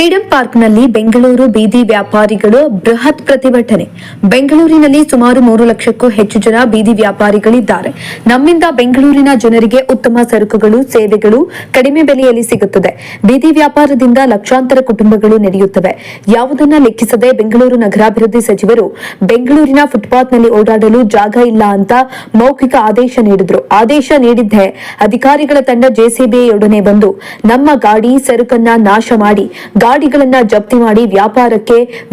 Freedom ಪಾರ್ಕ್ನಲ್ಲಿ ಬೆಂಗಳೂರು ಬೀದಿ ವ್ಯಾಪಾರಿಗಳು ಬೃಹತ್ ಪ್ರತಿಭಟನೆ. ಬೆಂಗಳೂರಿನಲ್ಲಿ ಸುಮಾರು 3 ಲಕ್ಷಕ್ಕೂ ಹೆಚ್ಚು ಜನ ಬೀದಿ ವ್ಯಾಪಾರಿಗಳಿದ್ದಾರೆ. ನಮ್ಮಿಂದ ಬೆಂಗಳೂರಿನ ಜನರಿಗೆ ಉತ್ತಮ ಸರಕುಗಳು, ಸೇವೆಗಳು ಕಡಿಮೆ ಬೆಲೆಯಲ್ಲಿ ಸಿಗುತ್ತದೆ. ಬೀದಿ ವ್ಯಾಪಾರದಿಂದ ಲಕ್ಷಾಂತರ ಕುಟುಂಬಗಳು ನಡೆಯುತ್ತವೆ. ಯಾವುದನ್ನ ಲೆಕ್ಕಿಸದೆ ಬೆಂಗಳೂರು ನಗರಾಭಿವೃದ್ಧಿ ಸಚಿವರು ಬೆಂಗಳೂರಿನ ಫುಟ್ಪಾತ್ನಲ್ಲಿ ಓಡಾಡಲು ಜಾಗ ಇಲ್ಲ ಅಂತ ಮೌಖಿಕ ಆದೇಶ ನೀಡಿದ್ರು. ಆದೇಶ ನೀಡಿದ್ದೇ ಅಧಿಕಾರಿಗಳ ತಂಡ ಜೆಸಿಬಿಯೊಡನೆ ಬಂದು ನಮ್ಮ ಗಾಡಿ ಸರಕನ್ನ ನಾಶ ಮಾಡಿ ಗಾಡಿಗಳನ್ನ ಜಪ್ತಿ ಮಾಡಿ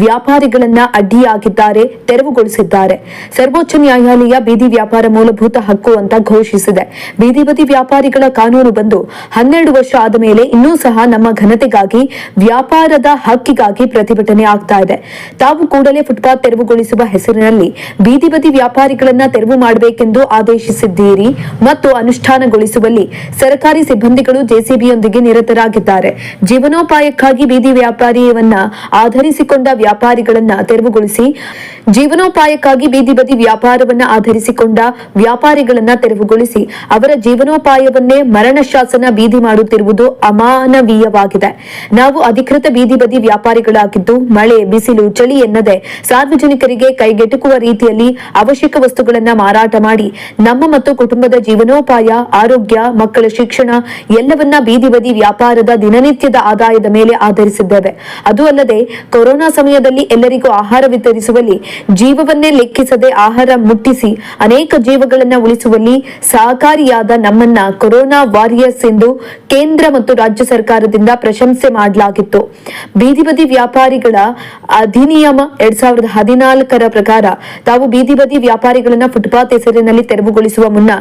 ವ್ಯಾಪಾರಿಗಳನ್ನ ಅಡ್ಡಿಯಾಗಿದ್ದಾರೆ, ತೆರವುಗೊಳಿಸಿದ್ದಾರೆ. ಸರ್ವೋಚ್ಚ ನ್ಯಾಯಾಲಯ ಬೀದಿ ವ್ಯಾಪಾರ ಮೂಲಭೂತ ಹಕ್ಕು ಅಂತ ಘೋಷಿಸಿದೆ. ಬೀದಿ ಬದಿ ವ್ಯಾಪಾರಿಗಳ ಕಾನೂನು ಬಂದು 12 ವರ್ಷ ಆದ ಮೇಲೆ ಇನ್ನೂ ಸಹ ನಮ್ಮ ಘನತೆಗಾಗಿ, ವ್ಯಾಪಾರದ ಹಕ್ಕಿಗಾಗಿ ಪ್ರತಿಭಟನೆ ಆಗ್ತಾ ಇದೆ. ತಾವು ಕೂಡಲೇ ಫುಟ್ಪಾತ್ ತೆರವುಗೊಳಿಸುವ ಹೆಸರಿನಲ್ಲಿ ಬೀದಿ ಬದಿ ವ್ಯಾಪಾರಿಗಳನ್ನ ತೆರವು ಮಾಡಬೇಕೆಂದು ಆದೇಶಿಸಿದ್ದೀರಿ ಮತ್ತು ಅನುಷ್ಠಾನಗೊಳಿಸುವಲ್ಲಿ ಸರ್ಕಾರಿ ಸಿಬ್ಬಂದಿಗಳು ಜೆಸಿಬಿಯೊಂದಿಗೆ ನಿರತರಾಗಿದ್ದಾರೆ. ಜೀವನೋಪಾಯಕ್ಕಾಗಿ ಬೀದಿ ವ್ಯಾಪಾರಿಯವನ್ನ ಆಧರಿಸಿಕೊಂಡ ವ್ಯಾಪಾರಿಗಳನ್ನ ತೆರವುಗೊಳಿಸಿ ಬೀದಿ ಬದಿ ವ್ಯಾಪಾರವನ್ನ ಆಧರಿಸಿಕೊಂಡ ವ್ಯಾಪಾರಿಗಳನ್ನ ತೆರವುಗೊಳಿಸಿ ಅವರ ಜೀವನೋಪಾಯವನ್ನೇ ಮರಣ ಶಾಸನ ಬೀದಿ ಮಾಡುತ್ತಿರುವುದು ಅಮಾನವೀಯವಾಗಿದೆ. ನಾವು ಅಧಿಕೃತ ಬೀದಿ ಬದಿ ವ್ಯಾಪಾರಿಗಳಾಗಿದ್ದು ಮಳೆ, ಬಿಸಿಲು, ಚಳಿ ಎನ್ನದೆ ಸಾರ್ವಜನಿಕರಿಗೆ ಕೈಗೆಟುಕುವ ರೀತಿಯಲ್ಲಿ ಅವಶ್ಯಕ ವಸ್ತುಗಳನ್ನ ಮಾರಾಟ ಮಾಡಿ ನಮ್ಮ ಮತ್ತು ಕುಟುಂಬದ ಜೀವನೋಪಾಯ, ಆರೋಗ್ಯ, ಮಕ್ಕಳ ಶಿಕ್ಷಣ ಎಲ್ಲವನ್ನ ಬೀದಿ ಬದಿ ವ್ಯಾಪಾರದ ದಿನನಿತ್ಯದ ಆದಾಯದ ಮೇಲೆ ಆಧರಿಸಿದ್ದೇವೆ. ಅದು ಅಲ್ಲದೆ ಕೊರೋನಾ ಸಮಯದಲ್ಲಿ ಎಲ್ಲರಿಗೂ ಆಹಾರ ವಿತರಿಸುವಲ್ಲಿ, ಜೀವವನ್ನೇ ಲೆಕ್ಕಿಸದೆ ಆಹಾರ ಮುಟ್ಟಿಸಿ ಅನೇಕ ಜೀವಗಳನ್ನ ಉಳಿಸುವಲ್ಲಿ ಸಹಕಾರಿಯಾದ ನಮ್ಮನ್ನ ಕೊರೋನಾ ವಾರಿಯರ್ಸ್ ಎಂದು ಕೇಂದ್ರ ಮತ್ತು ರಾಜ್ಯ ಸರ್ಕಾರದಿಂದ ಪ್ರಶಂಸೆ ಮಾಡಲಾಗಿತ್ತು. ಬೀದಿ ಬದಿ ವ್ಯಾಪಾರಿಗಳ ಅಧಿನಿಯಮ 2014 ಪ್ರಕಾರ ತಾವು ಬೀದಿ ಬದಿ ವ್ಯಾಪಾರಿಗಳನ್ನ ಫುಟ್ಪಾತ್ ಹೆಸರಿನಲ್ಲಿ ತೆರವುಗೊಳಿಸುವ ಮುನ್ನ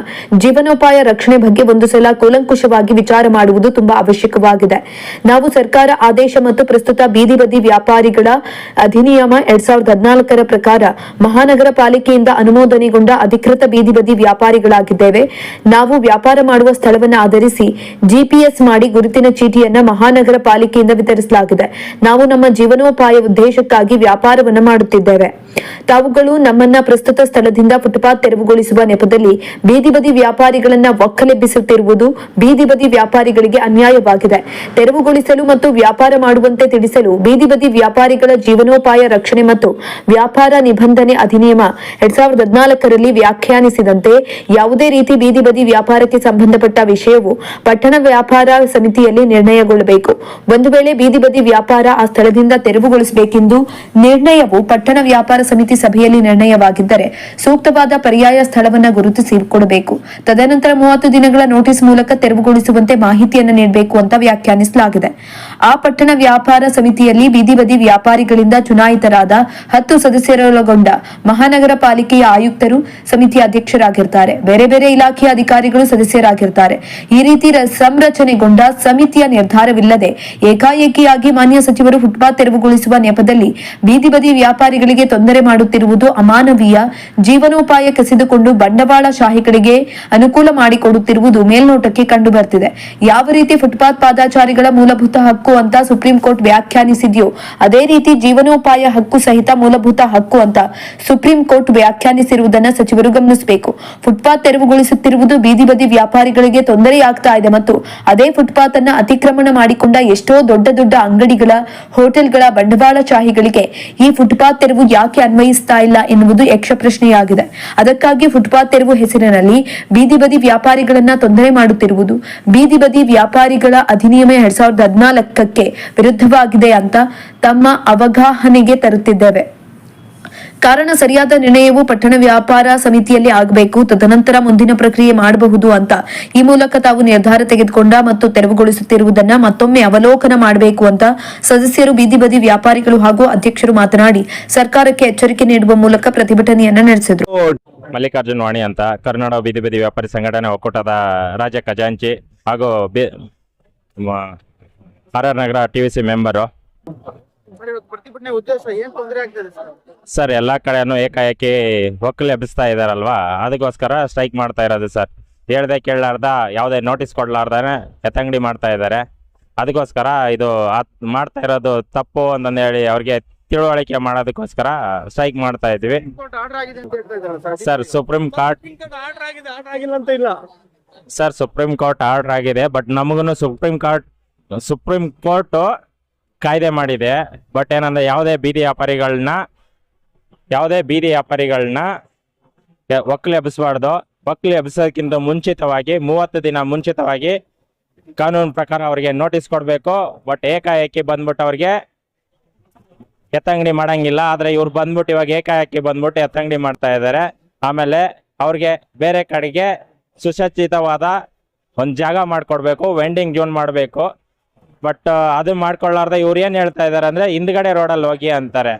ಜೀವನೋಪಾಯ ರಕ್ಷಣೆ ಬಗ್ಗೆ ಒಂದು ಸಲ ಕೂಲಂಕುಷವಾಗಿ ವಿಚಾರ ಮಾಡುವುದು ತುಂಬಾ ಅವಶ್ಯಕವಾಗಿದೆ. ನಾವು ಸರ್ಕಾರ ಆದೇಶ ಮತ್ತು ಪ್ರಸ್ತುತ ಬೀದಿ ಬದಿ ವ್ಯಾಪಾರಿಗಳ ಅಧಿನಿಯಮ 2014 ಪ್ರಕಾರ ಮಹಾನಗರ ಪಾಲಿಕೆಯಿಂದ ಅನುಮೋದನೆಗೊಂಡ ಅಧಿಕೃತ ಬೀದಿ ಬದಿ ವ್ಯಾಪಾರಿಗಳಾಗಿದ್ದೇವೆ. ನಾವು ವ್ಯಾಪಾರ ಮಾಡುವ ಸ್ಥಳವನ್ನು ಆಧರಿಸಿ ಜಿಪಿಎಸ್ ಮಾಡಿ ಗುರುತಿನ ಚೀಟಿಯನ್ನ ಮಹಾನಗರ ಪಾಲಿಕೆಯಿಂದ ವಿತರಿಸಲಾಗಿದೆ. ನಾವು ನಮ್ಮ ಜೀವನೋಪಾಯ ಉದ್ದೇಶಕ್ಕಾಗಿ ವ್ಯಾಪಾರವನ್ನು ಮಾಡುತ್ತಿದ್ದೇವೆ. ತಾವುಗಳು ನಮ್ಮನ್ನ ಪ್ರಸ್ತುತ ಸ್ಥಳದಿಂದ ಫುಟ್ಪಾತ್ ತೆರವುಗೊಳಿಸುವ ನೆಪದಲ್ಲಿ ಬೀದಿ ಬದಿ ವ್ಯಾಪಾರಿಗಳನ್ನ ಒಕ್ಕಲೆಬ್ಬಿಸುತ್ತಿರುವುದು ಬೀದಿ ಬದಿ ವ್ಯಾಪಾರಿಗಳಿಗೆ ಅನ್ಯಾಯವಾಗಿದೆ. ತೆರವುಗೊಳಿಸಲು ಮತ್ತು ವ್ಯಾಪಾರ ಮಾಡುವಂತೆ ತಿಳಿಸಲು ಬೀದಿ ಬದಿ ವ್ಯಾಪಾರಿಗಳ ಜೀವನೋಪಾಯ ರಕ್ಷಣೆ ಮತ್ತು ವ್ಯಾಪಾರ ನಿಬಂಧನೆ ಅಧಿನಿಯಮ 2014 ವ್ಯಾಖ್ಯಾನಿಸಿದಂತೆ ಯಾವುದೇ ರೀತಿ ಬೀದಿ ಬದಿ ವ್ಯಾಪಾರಕ್ಕೆ ಸಂಬಂಧಪಟ್ಟ ವಿಷಯವು ಪಟ್ಟಣ ವ್ಯಾಪಾರ ಸಮಿತಿಯಲ್ಲಿ ನಿರ್ಣಯಗೊಳ್ಳಬೇಕು. ಒಂದು ವೇಳೆ ಬೀದಿ ಬದಿ ವ್ಯಾಪಾರ ಆ ಸ್ಥಳದಿಂದ ತೆರವುಗೊಳಿಸಬೇಕೆಂದು ನಿರ್ಣಯವು ಪಟ್ಟಣ ವ್ಯಾಪಾರ ಸಮಿತಿ ಸಭೆಯಲ್ಲಿ ನಿರ್ಣಯವಾಗಿದ್ದರೆ ಸೂಕ್ತವಾದ ಪರ್ಯಾಯ ಸ್ಥಳವನ್ನು ಗುರುತಿಸಿಕೊಡಬೇಕು. ತದನಂತರ 30 ದಿನಗಳ ನೋಟಿಸ್ ಮೂಲಕ ತೆರವುಗೊಳಿಸುವಂತೆ ಮಾಹಿತಿಯನ್ನು ನೀಡಬೇಕು ಅಂತ ವ್ಯಾಖ್ಯಾನಿಸಲಾಗಿದೆ. ಆ ಪಟ್ಟಣ ವ್ಯಾಪಾರ ಸಮಿತಿಯಲ್ಲಿ ಬೀದಿ ಬದಿ ವ್ಯಾಪಾರಿಗಳಿಂದ ಚುನಾಯಿತರಾದ 10 ಸದಸ್ಯರೊಳಗೊಂಡ ಮಹಾನಗರ ಪಾಲಿಕೆಯ ಆಯುಕ್ತರು ಸಮಿತಿಯ ಅಧ್ಯಕ್ಷರಾಗಿರ್ತಾರೆ. ಬೇರೆ ಬೇರೆ ಇಲಾಖೆಯ ಅಧಿಕಾರಿಗಳು ಸದಸ್ಯರಾಗಿರ್ತಾರೆ. ಈ ರೀತಿ ಸಂರಚನೆಗೊಂಡ ಸಮಿತಿಯ ನಿರ್ಧಾರವಿಲ್ಲದೆ ಏಕಾಏಕಿಯಾಗಿ ಮಾನ್ಯ ಸಚಿವರು ಫುಟ್ಪಾತ್ ತೆರವುಗೊಳಿಸುವ ನೆಪದಲ್ಲಿ ಬೀದಿ ಬದಿ ವ್ಯಾಪಾರಿಗಳಿಗೆ ತೊಂದರೆ ಮಾಡುತ್ತಿರುವುದು ಅಮಾನವೀಯ. ಜೀವನೋಪಾಯ ಕಸಿದುಕೊಂಡು ಬಂಡವಾಳಶಾಹಿಗಳಿಗೆ ಅನುಕೂಲ ಮಾಡಿಕೊಡುತ್ತಿರುವುದು ಮೇಲ್ನೋಟಕ್ಕೆ ಕಂಡು ಬರ್ತಿದೆ. ಯಾವ ರೀತಿ ಫುಟ್ಪಾತ್ ಪಾದಾಚಾರಿಗಳ ಮೂಲಭೂತ ಹಕ್ಕು ಅಂತ ಸುಪ್ರೀಂ ಕೋರ್ಟ್ ವ್ಯಾಖ್ಯಾನಿಸಿದೆಯೋ ಅದೇ ರೀತಿ ಜೀವನೋಪಾಯ ಹಕ್ಕು ಸಹಿತ ಮೂಲಭೂತ ಹಕ್ಕು ಅಂತ ಸುಪ್ರೀಂ ಕೋರ್ಟ್ ವ್ಯಾಖ್ಯಾನಿಸಿರುವುದನ್ನು ಸಚಿವರು ಗಮನಿಸಬೇಕು. ಫುಟ್ಪಾತ್ ತೆರವುಗೊಳಿಸುತ್ತಿರುವುದು ಬೀದಿ ಬದಿ ವ್ಯಾಪಾರಿಗಳಿಗೆ ತೊಂದರೆಯಾಗ್ತಾ ಇದೆ ಮತ್ತು ಅದೇ ಫುಟ್ಪಾತ್ ಅನ್ನ ಅತಿಕ್ರಮಣ ಮಾಡಿಕೊಂಡ ಎಷ್ಟೋ ದೊಡ್ಡ ದೊಡ್ಡ ಅಂಗಡಿಗಳ, ಹೋಟೆಲ್ಗಳ ಬಂಡವಾಳಶಾಹಿಗಳಿಗೆ ಈ ಫುಟ್ಪಾತ್ ತೆರವು ಯಾಕೆ ಅನ್ವಯಿಸ್ತಾ ಇಲ್ಲ ಎನ್ನುವುದು ಯಕ್ಷ ಪ್ರಶ್ನೆಯಾಗಿದೆ. ಅದಕ್ಕಾಗಿ ಫುಟ್ಪಾತ್ ತೆರವು ಹೆಸರಿನಲ್ಲಿ ಬೀದಿ ಬದಿ ವ್ಯಾಪಾರಿಗಳನ್ನ ತೊಂದರೆ ಮಾಡುತ್ತಿರುವುದು ಬೀದಿ ಬದಿ ವ್ಯಾಪಾರಿಗಳ ಅಧಿನಿಯಮ 2014 ವಿರುದ್ಧವಾಗಿದೆ ಅಂತ ತಮ್ಮ ಅವಗಾಹನೆಗೆ ತರುತ್ತಿದ್ದೇವೆ. ಕಾರಣ ಸರಿಯಾದ ನಿರ್ಣಯವು ಪಟ್ಟಣ ವ್ಯಾಪಾರ ಸಮಿತಿಯಲ್ಲಿ ಆಗಬೇಕು. ತದನಂತರ ಮುಂದಿನ ಪ್ರಕ್ರಿಯೆ ಮಾಡಬಹುದು ಅಂತ ಈ ಮೂಲಕ ತಾವು ನಿರ್ಧಾರ ತೆಗೆದುಕೊಂಡ ಮತ್ತು ತೆರವುಗೊಳಿಸುತ್ತಿರುವುದನ್ನ ಮತ್ತೊಮ್ಮೆ ಅವಲೋಕನ ಮಾಡಬೇಕು ಅಂತ ಸದಸ್ಯರು, ಬೀದಿ ಬದಿ ವ್ಯಾಪಾರಿಗಳು ಹಾಗೂ ಅಧ್ಯಕ್ಷರು ಮಾತನಾಡಿ ಸರ್ಕಾರಕ್ಕೆ ಎಚ್ಚರಿಕೆ ನೀಡುವ ಮೂಲಕ ಪ್ರತಿಭಟನೆಯನ್ನ ನಡೆಸಿದರು. ಮಲ್ಲಿಕಾರ್ಜುನ್ ವಾಣಿ ಅಂತ ಕರ್ನಾಟಕ ಬೀದಿ ಬದಿ ವ್ಯಾಪಾರಿ ಸಂಘಟನೆ ಒಕ್ಕೂಟದ ರಾಜ್ಯ ಖಜಾಂಚಿ ಹಾಗೂ ಆರ್ ನಗರ ಟಿವಿಸಿ ಮೆಂಬರು. ಸರ್, ಎಲ್ಲಾ ಕಡೆನೂ ಏಕಾಏಕಿ ಒಕ್ಕಲು ಎಬ್ಬಿಸ್ತಾ ಇದಾರಲ್ವಾ, ಅದಕ್ಕೋಸ್ಕರ ಸ್ಟ್ರೈಕ್ ಮಾಡ್ತಾ ಇರೋದು ಸರ್. ಹೇಳ್ದೆ ಕೇಳಲಾರ್ದ, ಯಾವುದೇ ನೋಟಿಸ್ ಕೊಡ್ಲಾರ್ದಾನೆ ಎತ್ತಂಗಡಿ ಮಾಡ್ತಾ ಇದ್ದಾರೆ. ಅದಕ್ಕೋಸ್ಕರ ಇದು ಮಾಡ್ತಾ ಇರೋದು ತಪ್ಪು ಅಂತಂದು ಹೇಳಿ ಅವ್ರಿಗೆ ತಿಳುವಳಿಕೆ ಮಾಡೋದಕ್ಕೋಸ್ಕರ ಸ್ಟ್ರೈಕ್ ಮಾಡ್ತಾ ಇದ್ವಿ ಸರ್. ಸುಪ್ರೀಂ ಕೋರ್ಟ್ ಆರ್ಡರ್ ಆಗಿದೆ, ಬಟ್ ನಮಗೂ ಸುಪ್ರೀಂ ಕೋರ್ಟ್ ಕಾಯ್ದೆ ಮಾಡಿದೆ. ಬಟ್ ಏನಂದ್ರೆ ಯಾವುದೇ ಬೀದಿ ವ್ಯಾಪಾರಿಗಳನ್ನ ಒಕ್ಕಲು ಎಬ್ಬಿಸಬಾರ್ದು. ಒಕ್ಕಲು ಎಬ್ಬಿಸೋದಕ್ಕಿಂತ ಮುಂಚಿತವಾಗಿ 30 ದಿನ ಮುಂಚಿತವಾಗಿ ಕಾನೂನು ಪ್ರಕಾರ ಅವ್ರಿಗೆ ನೋಟಿಸ್ ಕೊಡಬೇಕು. ಬಟ್ ಏಕಾಏಕಿ ಬಂದ್ಬಿಟ್ಟು ಅವ್ರಿಗೆ ಎತ್ತಂಗಡಿ ಮಾಡಂಗಿಲ್ಲ. ಆದರೆ ಇವ್ರು ಬಂದ್ಬಿಟ್ಟು ಇವಾಗ ಏಕಾಏಕಿ ಬಂದ್ಬಿಟ್ಟು ಎತ್ತಂಗಡಿ ಮಾಡ್ತಾ ಇದ್ದಾರೆ. ಆಮೇಲೆ ಅವ್ರಿಗೆ ಬೇರೆ ಕಡೆಗೆ ಸುಸಜ್ಜಿತವಾದ ಒಂದು ಜಾಗ ಮಾಡಿಕೊಡ್ಬೇಕು, ವೆಂಡಿಂಗ್ ಝೋನ್ ಮಾಡಬೇಕು. ಬಟ್ ಅದು ಮಾಡ್ಕೊಳ್ಳಾರ್ದೆ ಇವ್ರು ಏನು ಹೇಳ್ತಾ ಇದ್ದಾರೆ ಅಂದರೆ ಹಿಂದ್ಗಡೆ ರೋಡಲ್ಲಿ ಹೋಗಿ ಅಂತಾರೆ.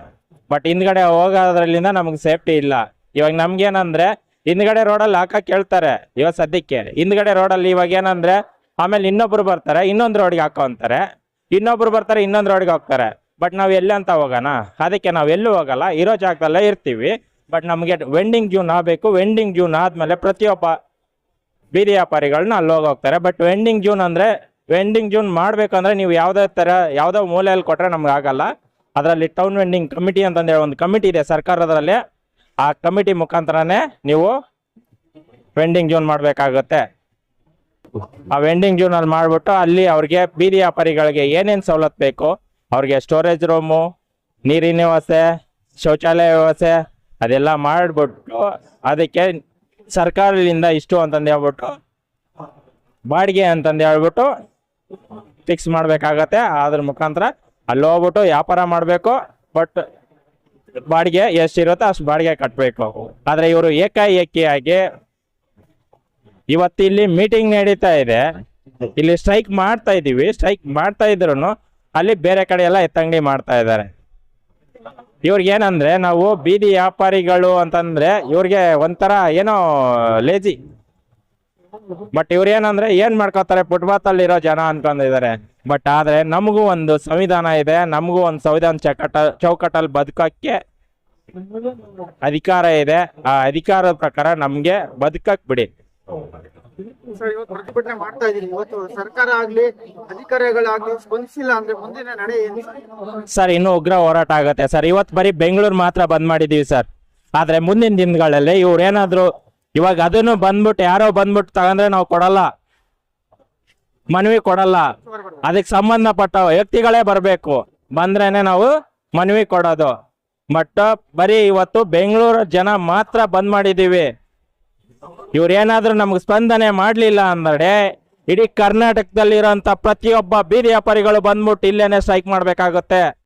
ಬಟ್ ಹಿಂದ್ಗಡೆ ಹೋಗೋದ್ರಲ್ಲಿಂದ ನಮಗೆ ಸೇಫ್ಟಿ ಇಲ್ಲ. ಇವಾಗ ನಮ್ಗೇನಂದ್ರೆ ಹಿಂದ್ಗಡೆ ರೋಡಲ್ಲಿ ಹಾಕಕ್ಕೆ ಹೇಳ್ತಾರೆ ಇವಾಗ ಸದ್ಯಕ್ಕೆ. ಹಿಂದ್ಗಡೆ ರೋಡಲ್ಲಿ ಇವಾಗ ಏನಂದ್ರೆ ಆಮೇಲೆ ಇನ್ನೊಬ್ರು ಬರ್ತಾರೆ, ಇನ್ನೊಂದು ರೋಡ್ಗೆ ಹಾಕೋ ಅಂತಾರೆ, ಇನ್ನೊಬ್ರು ಬರ್ತಾರೆ, ಇನ್ನೊಂದು ರೋಡ್ಗೆ ಹೋಗ್ತಾರೆ. ಬಟ್ ನಾವು ಎಲ್ಲಿ ಅಂತ ಹೋಗೋಣ? ಅದಕ್ಕೆ ನಾವು ಎಲ್ಲೂ ಹೋಗಲ್ಲ, ಇರೋ ಜಾಗದಲ್ಲೇ ಇರ್ತೀವಿ. ಬಟ್ ನಮಗೆ ವೆಂಡಿಂಗ್ ಝೋನ್ ಆಗಬೇಕು. ವೆಂಡಿಂಗ್ ಝೋನ್ ಆದಮೇಲೆ ಪ್ರತಿಯೊಬ್ಬ ಬೀದಿ ವ್ಯಾಪಾರಿಗಳನ್ನ ಅಲ್ಲಿ ಹೋಗ್ತಾರೆ. ಬಟ್ ವೆಂಡಿಂಗ್ ಝೋನ್ ಮಾಡಬೇಕಂದ್ರೆ ನೀವು ಯಾವುದೋ ಮೂಲೆಯಲ್ಲಿ ಕೊಟ್ಟರೆ ನಮ್ಗೆ ಆಗಲ್ಲ. ಅದರಲ್ಲಿ ಟೌನ್ ವೆಂಡಿಂಗ್ ಕಮಿಟಿ ಅಂತಂದೇಳಿ ಒಂದು ಕಮಿಟಿ ಇದೆ ಸರ್ಕಾರದಲ್ಲಿ. ಆ ಕಮಿಟಿ ಮುಖಾಂತರನೇ ನೀವು ವೆಂಡಿಂಗ್ ಝೋನ್ ಮಾಡಬೇಕಾಗುತ್ತೆ. ಆ ವೆಂಡಿಂಗ್ ಝೋನಲ್ಲಿ ಮಾಡಿಬಿಟ್ಟು ಅಲ್ಲಿ ಅವ್ರಿಗೆ ಬೀದಿ ವ್ಯಾಪಾರಿಗಳಿಗೆ ಏನೇನು ಸವಲತ್ತು ಬೇಕು, ಅವ್ರಿಗೆ ಸ್ಟೋರೇಜ್ ರೂಮು, ನೀರಿನ ವ್ಯವಸ್ಥೆ, ಶೌಚಾಲಯ ವ್ಯವಸ್ಥೆ ಅದೆಲ್ಲ ಮಾಡಿಬಿಟ್ಟು ಅದಕ್ಕೆ ಸರ್ಕಾರದಿಂದ ಇಷ್ಟು ಅಂತಂದು ಹೇಳ್ಬಿಟ್ಟು ಬಾಡಿಗೆ ಅಂತಂದು ಹೇಳ್ಬಿಟ್ಟು ಫಿಕ್ಸ್ ಮಾಡಬೇಕಾಗತ್ತೆ. ಅದ್ರ ಮುಖಾಂತರ ಅಲ್ಲಿ ಹೋಗ್ಬಿಟ್ಟು ವ್ಯಾಪಾರ ಮಾಡಬೇಕು. ಬಟ್ ಬಾಡಿಗೆ ಎಷ್ಟಿರುತ್ತೋ ಅಷ್ಟು ಬಾಡಿಗೆ ಕಟ್ಟಬೇಕು. ಆದರೆ ಇವರು ಏಕಾಏಕಿಯಾಗಿ ಇವತ್ತು ಇಲ್ಲಿ ಮೀಟಿಂಗ್ ನಡೀತಾ ಇದೆ, ಇಲ್ಲಿ ಸ್ಟ್ರೈಕ್ ಮಾಡ್ತಾ ಇದ್ದೀವಿ. ಸ್ಟ್ರೈಕ್ ಮಾಡ್ತಾ ಇದ್ರು ಅಲ್ಲಿ ಬೇರೆ ಕಡೆ ಎಲ್ಲ ಎತ್ತಂಗಡಿ ಮಾಡ್ತಾ ಇದ್ದಾರೆ. ಇವ್ರಿಗೇನಂದ್ರೆ ನಾವು ಬೀದಿ ವ್ಯಾಪಾರಿಗಳು ಅಂತಂದ್ರೆ ಇವ್ರಿಗೆ ಒಂಥರ ಏನೋ ಲೇಜಿ. ಬಟ್ ಇವ್ರೇನಂದ್ರೆ ಏನ್ ಮಾಡ್ಕೋತಾರೆ, ಫುಟ್ಪಾತ್ ಇರೋ ಜನ ಅನ್ಕೊಂಡಿದ್ದಾರೆ. ಬಟ್ ಆದ್ರೆ ನಮಗೂ ಒಂದು ಸಂವಿಧಾನ ಇದೆ, ನಮಗೂ ಒಂದು ಸಂವಿಧಾನ ಚೌಕಟ್ಟಲ್ಲಿ ಬದುಕಕ್ಕೆ ಅಧಿಕಾರ ಇದೆ. ಆ ಅಧಿಕಾರದ ಪ್ರಕಾರ ನಮ್ಗೆ ಬದುಕಕ್ ಬಿಡಿ. ಸರ್, ಇವತ್ತು ಪ್ರತಿಭಟನೆ ಮಾಡ್ತಾ ಇದೀನಿ. ಇವತ್ತು ಸರ್ಕಾರ ಆಗ್ಲಿ ಅಧಿಕಾರಿಗಳಾಗ್ಲಿ ಸ್ಪಂದಿಸಿಲ್ಲ ಅಂದ್ರೆ ಮುಂದಿನ ನಡೆ ಏನು ಸರ್? ಇನ್ನೂ ಉಗ್ರ ಹೋರಾಟ ಆಗತ್ತೆ ಸರ್. ಇವತ್ತು ಬರೀ ಬೆಂಗಳೂರು ಮಾತ್ರ ಬಂದ್ ಮಾಡಿದೀವಿ ಸರ್. ಆದ್ರೆ ಮುಂದಿನ ದಿನಗಳಲ್ಲಿ ಇವ್ರೇನಾದ್ರು ಇವಾಗ ಅದನ್ನು ಬಂದ್ಬಿಟ್ಟು ಯಾರೋ ಬಂದ್ಬಿಟ್ಟು ತಗೊಂಡ್ರೆ ನಾವು ಕೊಡಲ್ಲ, ಮನವಿ ಕೊಡಲ್ಲ. ಅದಕ್ಕೆ ಸಂಬಂಧಪಟ್ಟ ವ್ಯಕ್ತಿಗಳೇ ಬರಬೇಕು, ಬಂದ್ರೇನೆ ನಾವು ಮನವಿ ಕೊಡೋದು. ಬಟ್ ಬರೀ ಇವತ್ತು ಬೆಂಗಳೂರು ಜನ ಮಾತ್ರ ಬಂದ್ ಮಾಡಿದೀವಿ. ಇವ್ರೇನಾದ್ರೂ ನಮ್ಗೆ ಸ್ಪಂದನೆ ಮಾಡ್ಲಿಲ್ಲ ಅಂದ್ರೆ ಇಡೀ ಕರ್ನಾಟಕದಲ್ಲಿರೋಂಥ ಪ್ರತಿಯೊಬ್ಬ ಬೀದಿ ವ್ಯಾಪಾರಿಗಳು ಬಂದ್ಬಿಟ್ಟು ಇಲ್ಲೇನೆ ಸ್ಟ್ರೈಕ್ ಮಾಡ್ಬೇಕಾಗುತ್ತೆ.